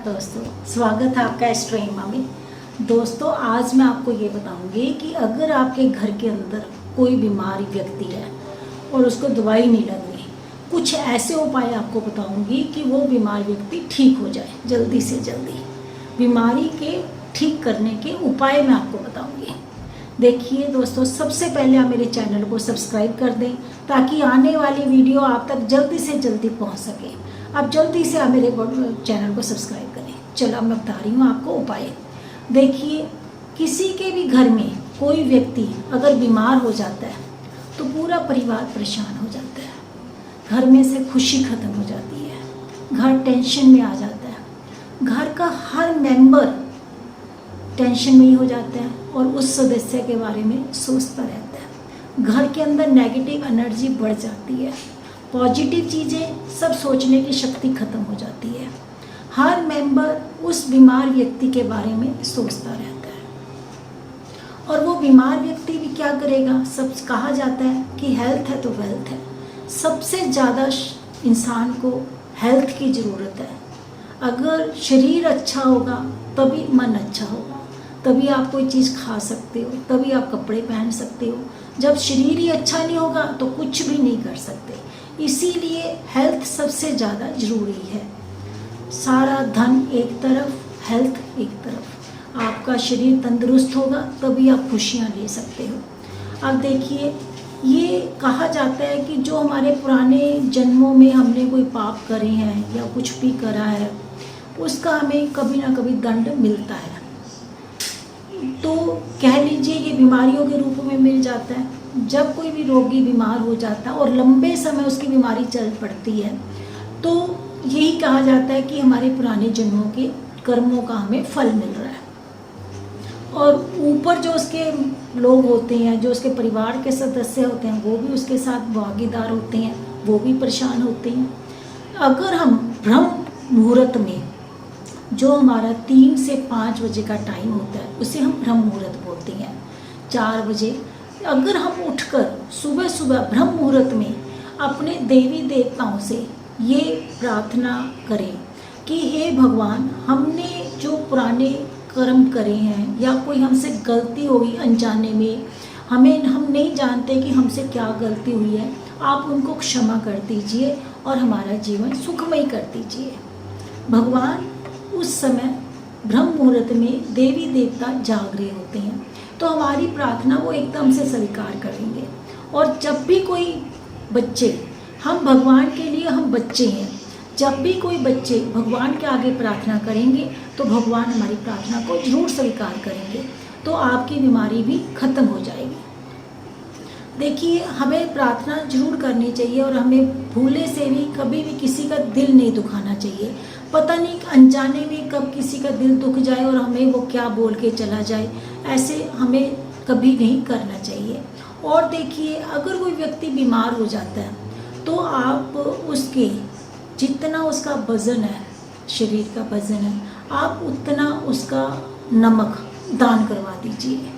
दोस्तों, स्वागत है आपका एस्ट्रोइमा में। दोस्तों, आज मैं आपको ये बताऊंगी कि अगर आपके घर के अंदर कोई बीमारी व्यक्ति है और उसको दवाई नहीं लग रही, कुछ ऐसे उपाय आपको बताऊंगी कि वो बीमार व्यक्ति ठीक हो जाए जल्दी से जल्दी। बीमारी के ठीक करने के उपाय मैं आपको बताऊंगी। देखिए दोस्तों, सबसे पहले आप मेरे चैनल को सब्सक्राइब कर दें ताकि आने वाली वीडियो आप तक जल्दी से जल्दी पहुंच सके। आप जल्दी से आप मेरे चैनल को सब्सक्राइब करें। चलो अब मैं बता रही हूँ आपको उपाय। देखिए, किसी के भी घर में कोई व्यक्ति अगर बीमार हो जाता है तो पूरा परिवार परेशान हो जाता है, घर में से खुशी खत्म हो जाती है, घर टेंशन में आ जाता है, घर का हर मेंबर टेंशन में ही हो जाता है और उस सदस्य के बारे में सोचता रहता है। घर के अंदर नेगेटिव एनर्जी बढ़ जाती है, पॉजिटिव चीज़ें सब सोचने की शक्ति खत्म हो जाती है। हर मेंबर उस बीमार व्यक्ति के बारे में सोचता रहता है और वो बीमार व्यक्ति भी क्या करेगा। सब कहा जाता है कि हेल्थ है तो वेल्थ है। सबसे ज़्यादा इंसान को हेल्थ की ज़रूरत है। अगर शरीर अच्छा होगा तभी मन अच्छा होगा, तभी आप कोई चीज़ खा सकते हो, तभी आप कपड़े पहन सकते हो। जब शरीर ही अच्छा नहीं होगा तो कुछ भी नहीं कर सकते। इसीलिए हेल्थ सबसे ज़्यादा ज़रूरी है। सारा धन एक तरफ, हेल्थ एक तरफ। आपका शरीर तंदुरुस्त होगा तभी आप खुशियाँ ले सकते हो। अब देखिए, ये कहा जाता है कि जो हमारे पुराने जन्मों में हमने कोई पाप करे हैं या कुछ भी करा है, उसका हमें कभी ना कभी दंड मिलता है। तो कह लीजिए ये बीमारियों के रूप में मिल जाता है। जब कोई भी रोगी बीमार हो जाता है और लंबे समय उसकी बीमारी चल पड़ती है तो यही कहा जाता है कि हमारे पुराने जन्मों के कर्मों का हमें फल मिल रहा है। और ऊपर जो उसके लोग होते हैं, जो उसके परिवार के सदस्य होते हैं, वो भी उसके साथ भागीदार होते हैं, वो भी परेशान होते हैं। अगर हम ब्रह्म मुहूर्त में, जो हमारा 3 से 5 बजे का टाइम होता है, उसे हम ब्रह्म मुहूर्त बोलते हैं, 4 बजे, अगर हम उठकर सुबह सुबह ब्रह्म मुहूर्त में अपने देवी देवताओं से ये प्रार्थना करें कि हे भगवान, हमने जो पुराने कर्म करे हैं या कोई हमसे गलती हुई अनजाने में, हम नहीं जानते कि हमसे क्या गलती हुई है, आप उनको क्षमा कर दीजिए और हमारा जीवन सुखमय कर दीजिए। भगवान उस समय ब्रह्म मुहूर्त में देवी देवता जाग रहे होते हैं, तो हमारी प्रार्थना वो एकदम से स्वीकार करेंगे। और जब भी कोई बच्चे, हम भगवान के लिए हम बच्चे हैं, जब भी कोई बच्चे भगवान के आगे प्रार्थना करेंगे तो भगवान हमारी प्रार्थना को जरूर स्वीकार करेंगे, तो आपकी बीमारी भी खत्म हो जाएगी। देखिए, हमें प्रार्थना जरूर करनी चाहिए और हमें भूले से भी कभी भी किसी का दिल नहीं दुखाना चाहिए। पता नहीं अनजाने में कब किसी का दिल दुख जाए और हमें वो क्या बोल के चला जाए, ऐसे हमें कभी नहीं करना चाहिए। और देखिए, अगर कोई व्यक्ति बीमार हो जाता है तो आप उसके जितना उसका वज़न है, शरीर का वज़न है, आप उतना उसका नमक दान करवा दीजिए।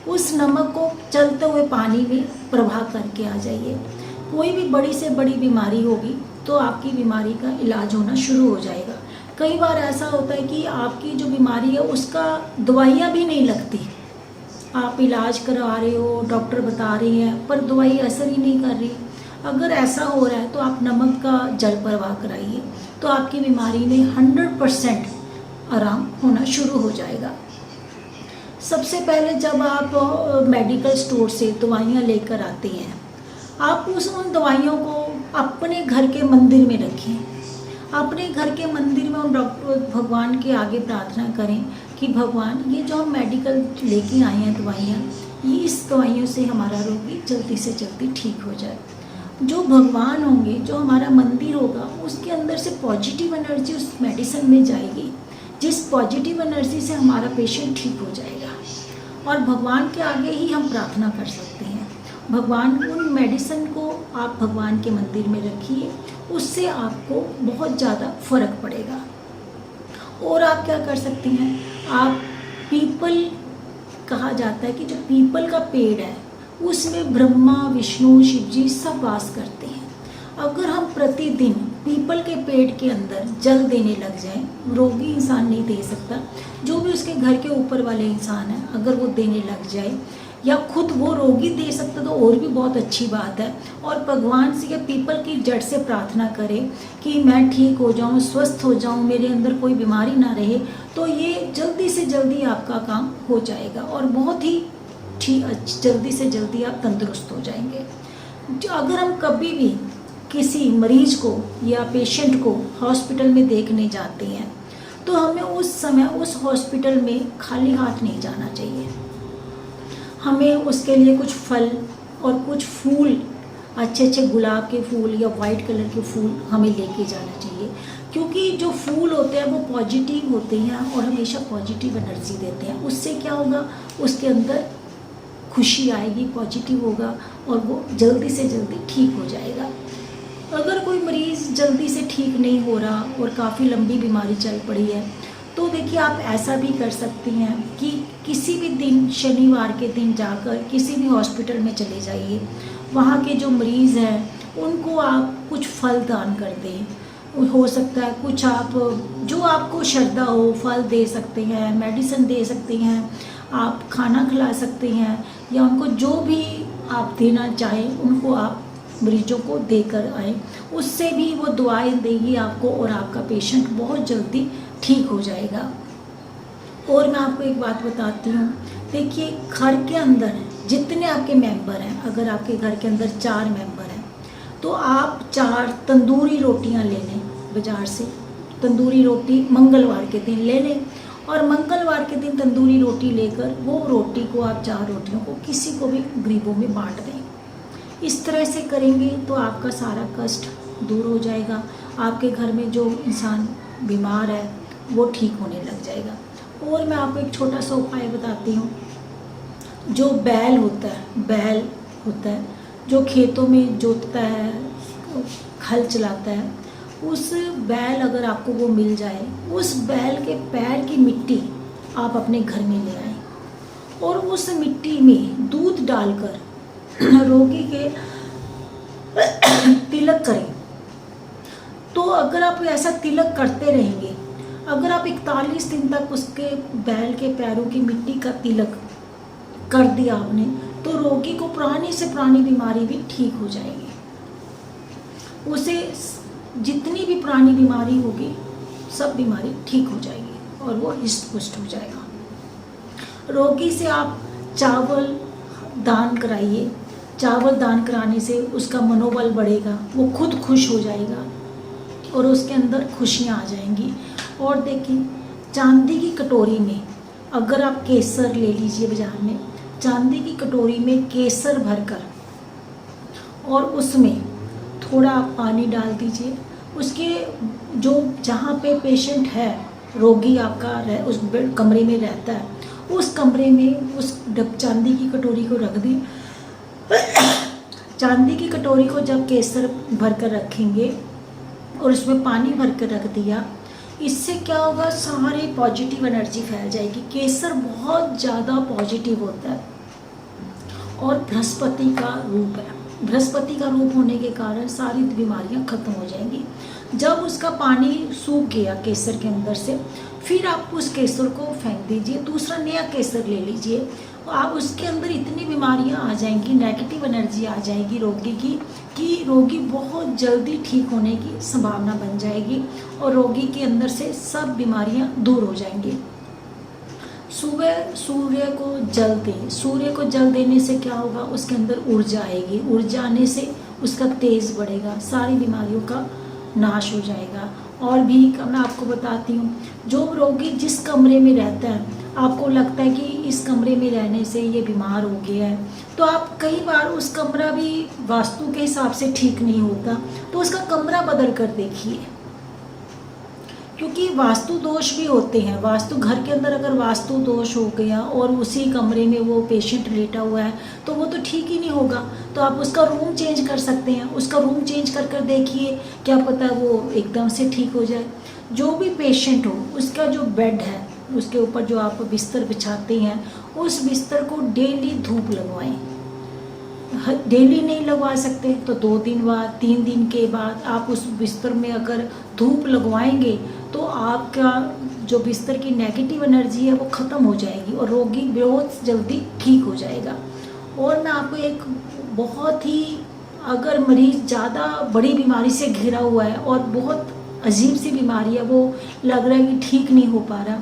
उस नमक को चलते हुए पानी में प्रवाह करके आ जाइए। कोई भी बड़ी से बड़ी बीमारी होगी तो आपकी बीमारी का इलाज होना शुरू हो जाएगा। कई बार ऐसा होता है कि आपकी जो बीमारी है उसका दवाइयाँ भी नहीं लगती, आप इलाज करवा रहे हो, डॉक्टर बता रहे हैं, पर दवाई असर ही नहीं कर रही। अगर ऐसा हो रहा है तो आप नमक का जल प्रवाह कराइए, तो आपकी बीमारी में 100% आराम होना शुरू हो जाएगा। सबसे पहले जब आप मेडिकल स्टोर से दवाइयाँ लेकर आते हैं, आप उन दवाइयों को अपने घर के मंदिर में रखें। अपने घर के मंदिर में उन भगवान के आगे प्रार्थना करें कि भगवान, ये जो हम मेडिकल लेके आए हैं दवाइयाँ, ये इस दवाइयों से हमारा रोगी जल्दी से जल्दी ठीक हो जाए। जो भगवान होंगे, जो हमारा मंदिर होगा, उसके अंदर से पॉजिटिव एनर्जी उस मेडिसिन में जाएगी, जिस पॉजिटिव एनर्जी से हमारा पेशेंट ठीक हो जाएगा। और भगवान के आगे ही हम प्रार्थना कर सकते हैं। भगवान, उन मेडिसिन को आप भगवान के मंदिर में रखिए, उससे आपको बहुत ज़्यादा फर्क पड़ेगा। और आप क्या कर सकते हैं, आप पीपल, कहा जाता है कि जो पीपल का पेड़ है उसमें ब्रह्मा, विष्णु, शिव जी सब वास करते हैं। अगर हम प्रतिदिन पीपल के पेड़ के अंदर जल देने लग जाएं, रोगी इंसान नहीं दे सकता, जो भी उसके घर के ऊपर वाले इंसान हैं अगर वो देने लग जाए, या खुद वो रोगी दे सकता तो और भी बहुत अच्छी बात है। और भगवान से या पीपल की जड़ से प्रार्थना करें कि मैं ठीक हो जाऊं, स्वस्थ हो जाऊं, मेरे अंदर कोई बीमारी ना रहे, तो ये जल्दी से जल्दी आपका काम हो जाएगा और बहुत ही जल्दी से जल्दी आप तंदुरुस्त हो जाएंगे। अगर हम कभी भी किसी मरीज को या पेशेंट को हॉस्पिटल में देखने जाते हैं तो हमें उस समय उस हॉस्पिटल में खाली हाथ नहीं जाना चाहिए। हमें उसके लिए कुछ फल और कुछ फूल, अच्छे अच्छे गुलाब के फूल या वाइट कलर के फूल हमें लेके जाना चाहिए, क्योंकि जो फूल होते हैं वो पॉजिटिव होते हैं और हमेशा पॉजिटिव एनर्जी देते हैं। उससे क्या होगा, उसके अंदर खुशी आएगी, पॉजिटिव होगा और वो जल्दी से जल्दी ठीक हो जाएगा। अगर कोई मरीज़ जल्दी से ठीक नहीं हो रहा और काफ़ी लंबी बीमारी चल पड़ी है तो देखिए आप ऐसा भी कर सकती हैं कि किसी भी दिन, शनिवार के दिन जाकर किसी भी हॉस्पिटल में चले जाइए, वहाँ के जो मरीज़ हैं उनको आप कुछ फल दान कर दें। हो सकता है कुछ आप, जो आपको श्रद्धा हो, फल दे सकते हैं, मेडिसिन दे सकते हैं, आप खाना खिला सकते हैं, या उनको जो भी आप देना चाहें उनको आप मरीजों को देकर आए। उससे भी वो दुआएं देगी आपको और आपका पेशेंट बहुत जल्दी ठीक हो जाएगा। और मैं आपको एक बात बताती हूँ, देखिए घर के अंदर जितने आपके मेंबर हैं, अगर आपके घर के अंदर 4 मेंबर हैं तो आप 4 तंदूरी रोटियाँ ले लें बाज़ार से। तंदूरी रोटी मंगलवार के दिन ले लें और मंगलवार के दिन तंदूरी रोटी लेकर वो रोटी को आप 4 रोटियों को किसी को भी गरीबों में बांट दें। इस तरह से करेंगे तो आपका सारा कष्ट दूर हो जाएगा, आपके घर में जो इंसान बीमार है वो ठीक होने लग जाएगा। और मैं आपको एक छोटा सा उपाय बताती हूँ। जो बैल होता है जो खेतों में जोतता है, हल चलाता है, उस बैल अगर आपको वो मिल जाए, उस बैल के पैर की मिट्टी आप अपने घर में ले आएँ और उस मिट्टी में दूध डालकर रोगी के तिलक करें। तो अगर आप ऐसा तिलक करते रहेंगे, अगर आप 41 दिन तक उसके बैल के पैरों की मिट्टी का तिलक कर दिया आपने, तो रोगी को पुरानी से पुरानी बीमारी भी ठीक हो जाएगी। उसे जितनी भी पुरानी बीमारी होगी सब बीमारी ठीक हो जाएगी और वो हिस्ट पुष्ट हो जाएगा। रोगी से आप चावल दान कराइए। चावल दान कराने से उसका मनोबल बढ़ेगा, वो खुद खुश हो जाएगा और उसके अंदर खुशियाँ आ जाएंगी। और देखिए चांदी की कटोरी में अगर आप केसर ले लीजिए बाज़ार में, चांदी की कटोरी में केसर भरकर और उसमें थोड़ा आप पानी डाल दीजिए। उसके जो जहाँ पे पेशेंट है, रोगी आपका उस कमरे में रहता है, उस कमरे में उस चांदी की कटोरी को रख दी। चांदी की कटोरी को जब केसर भरकर रखेंगे और उसमें पानी भरकर रख दिया, इससे क्या होगा, सारी पॉजिटिव एनर्जी फैल जाएगी। केसर बहुत ज़्यादा पॉजिटिव होता है और बृहस्पति का रूप है। बृहस्पति का रूप होने के कारण सारी बीमारियां खत्म हो जाएंगी। जब उसका पानी सूख गया केसर के अंदर से, फिर आप उस केसर को फेंक दीजिए, दूसरा नया केसर ले लीजिए। आप उसके अंदर इतनी बीमारियां आ जाएंगी, नेगेटिव एनर्जी आ जाएगी रोगी की, कि रोगी बहुत जल्दी ठीक होने की संभावना बन जाएगी और रोगी के अंदर से सब बीमारियां दूर हो जाएंगी। सुबह सूर्य को जल दें। सूर्य को जल देने से क्या होगा, उसके अंदर ऊर्जा आएगी। ऊर्जा आने से उसका तेज बढ़ेगा, सारी बीमारियों का नाश हो जाएगा। और भी मैं आपको बताती हूँ, जो रोगी जिस कमरे में रहता है, आपको लगता है कि इस कमरे में रहने से ये बीमार हो गया है, तो आप कई बार उस कमरा भी वास्तु के हिसाब से ठीक नहीं होता, तो उसका कमरा बदल कर देखिए, क्योंकि वास्तु दोष भी होते हैं। वास्तु घर के अंदर अगर वास्तु दोष हो गया और उसी कमरे में वो पेशेंट लेटा हुआ है तो वो तो ठीक ही नहीं होगा। तो आप उसका रूम चेंज कर सकते हैं, उसका रूम चेंज कर कर देखिए, क्या पता वो एकदम से ठीक हो जाए। जो भी पेशेंट हो, उसका जो बेड है, उसके ऊपर जो आप बिस्तर बिछाते हैं, उस बिस्तर को डेली धूप लगवाएं। डेली नहीं लगवा सकते तो 2 दिन बाद, 3 दिन के बाद आप उस बिस्तर में अगर धूप लगवाएंगे तो आपका जो बिस्तर की नेगेटिव एनर्जी है वो ख़त्म हो जाएगी और रोगी बहुत जल्दी ठीक हो जाएगा। और मैं आपको एक बहुत ही, अगर मरीज़ ज़्यादा बड़ी बीमारी से घिरा हुआ है और बहुत अजीब सी बीमारी है, वो लग रहा है कि ठीक नहीं हो पा रहा,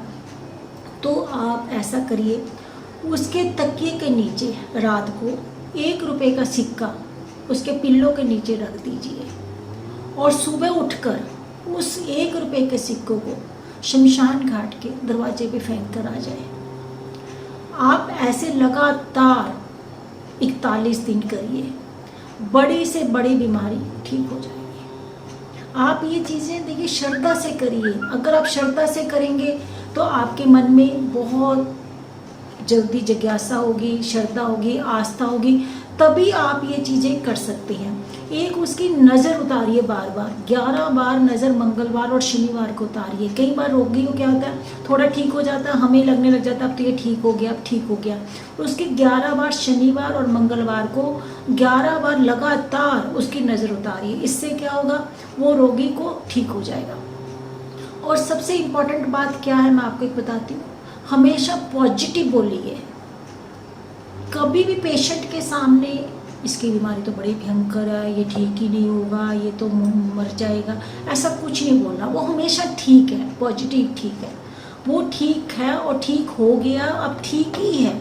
तो आप ऐसा करिए, उसके तकिए के नीचे रात को 1 रुपये का सिक्का उसके पिल्लों के नीचे रख दीजिए और सुबह उठकर उस 1 रुपये के सिक्कों को शमशान घाट के दरवाजे पे फेंक कर आ जाए। आप ऐसे लगातार 41 दिन करिए, बड़ी से बड़ी बीमारी ठीक हो जाएगी। आप ये चीज़ें देखिए श्रद्धा से करिए। अगर आप श्रद्धा से करेंगे तो आपके मन में बहुत जल्दी जिज्ञासा होगी, श्रद्धा होगी, आस्था होगी, तभी आप ये चीज़ें कर सकते हैं। एक उसकी नज़र उतारिए बार बार, 11 बार नज़र मंगलवार और शनिवार को उतारिए। कई बार रोगी को क्या होता है, थोड़ा ठीक हो जाता है, हमें लगने लग जाता है अब तो ये ठीक हो गया, अब ठीक हो गया। उसके 11 बार शनिवार और मंगलवार को 11 बार लगातार उसकी नज़र उतारिए। इससे क्या होगा, वो रोगी को ठीक हो जाएगा। और सबसे इम्पॉर्टेंट बात क्या है, मैं आपको एक बताती हूँ, हमेशा पॉजिटिव बोलिए। कभी भी पेशेंट के सामने इसकी बीमारी तो बड़ी भयंकर है, ये ठीक ही नहीं होगा, ये तो मर जाएगा, ऐसा कुछ नहीं बोलना। वो हमेशा ठीक है, पॉजिटिव ठीक है, वो ठीक है और ठीक हो गया, अब ठीक ही है।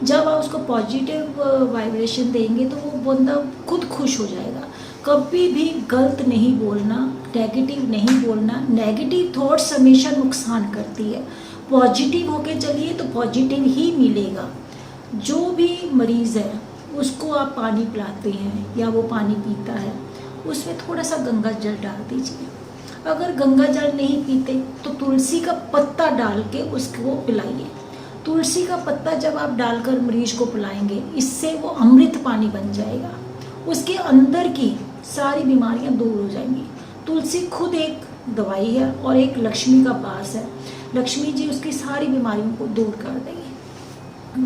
जब आप उसको पॉजिटिव वाइब्रेशन देंगे तो वो बंदा खुद खुश हो जाएगा। कभी भी गलत नहीं बोलना, नेगेटिव नहीं बोलना। नेगेटिव थॉट्स हमेशा नुकसान करती है। पॉजिटिव होके चलिए तो पॉजिटिव ही मिलेगा। जो भी मरीज़ है उसको आप पानी पिलाते हैं या वो पानी पीता है, उसमें थोड़ा सा गंगा जल डाल दीजिए। अगर गंगा जल नहीं पीते तो तुलसी का पत्ता डाल के उसको पिलाइए। तुलसी का पत्ता जब आप डालकर मरीज को पिलाएंगे, इससे वो अमृत पानी बन जाएगा। उसके अंदर की सारी बीमारियां दूर हो जाएंगी। तुलसी खुद एक दवाई है और एक लक्ष्मी का पास है। लक्ष्मी जी उसकी सारी बीमारियों को दूर कर देंगे।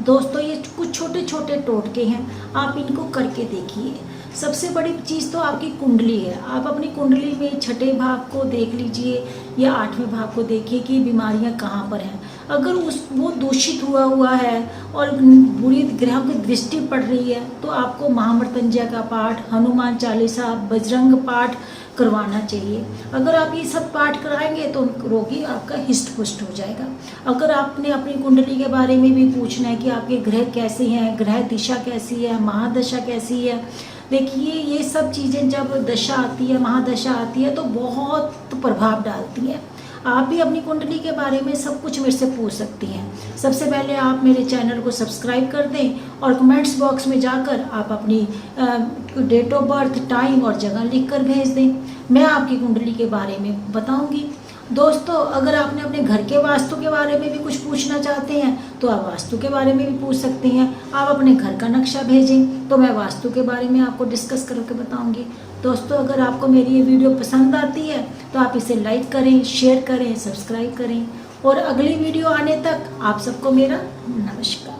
दोस्तों, ये कुछ छोटे छोटे टोटके हैं, आप इनको करके देखिए। सबसे बड़ी चीज़ तो आपकी कुंडली है। आप अपनी कुंडली में 6ठे भाव को देख लीजिए या 8वें भाव को देखिए कि बीमारियां कहाँ पर हैं। अगर वो दूषित हुआ है और बुरी ग्रहों की दृष्टि पड़ रही है तो आपको महामृत्युंजय का पाठ, हनुमान चालीसा, बजरंग पाठ करवाना चाहिए। अगर आप ये सब पाठ कराएंगे तो रोगी आपका हिस्ट पुष्ट हो जाएगा। अगर आपने अपनी कुंडली के बारे में भी पूछना है कि आपके ग्रह कैसे हैं, ग्रह दिशा कैसी है, महादशा कैसी है, देखिए ये सब चीज़ें जब दशा आती है, महादशा आती है तो बहुत प्रभाव डालती है। आप भी अपनी कुंडली के बारे में सब कुछ मेरे से पूछ सकती हैं। सबसे पहले आप मेरे चैनल को सब्सक्राइब कर दें और कमेंट्स बॉक्स में जाकर आप अपनी डेट ऑफ बर्थ, टाइम और जगह लिखकर भेज दें। मैं आपकी कुंडली के बारे में बताऊंगी। दोस्तों, अगर आपने अपने घर के वास्तु के बारे में भी कुछ पूछना चाहते हैं तो आप वास्तु के बारे में भी पूछ सकते हैं। आप अपने घर का नक्शा भेजें तो मैं वास्तु के बारे में आपको डिस्कस करके बताऊंगी। दोस्तों, अगर आपको मेरी ये वीडियो पसंद आती है तो आप इसे लाइक करें, शेयर करें, सब्सक्राइब करें और अगली वीडियो आने तक आप सबको मेरा नमस्कार।